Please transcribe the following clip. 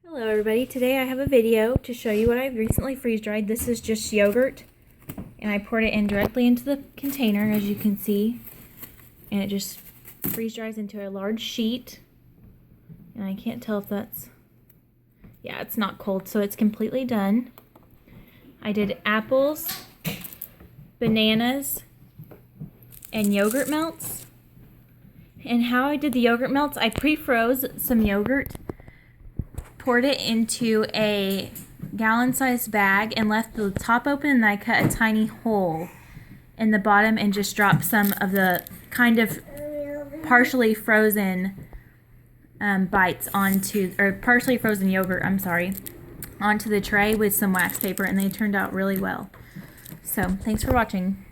Hello everybody, today I have a video to show you what I've recently freeze-dried. This is just yogurt, and I poured it in directly into the container, as you can see, and it just freeze-dries into a large sheet, and I can't tell if that's, yeah, it's not cold, so it's completely done. I did apples, bananas, and yogurt melts. And how I did the yogurt melts, I pre-froze some yogurt, poured it into a gallon-sized bag and left the top open, and I cut a tiny hole in the bottom and just dropped some of the kind of partially frozen bites onto, or partially frozen yogurt, I'm sorry, onto the tray with some wax paper, and they turned out really well. So, thanks for watching.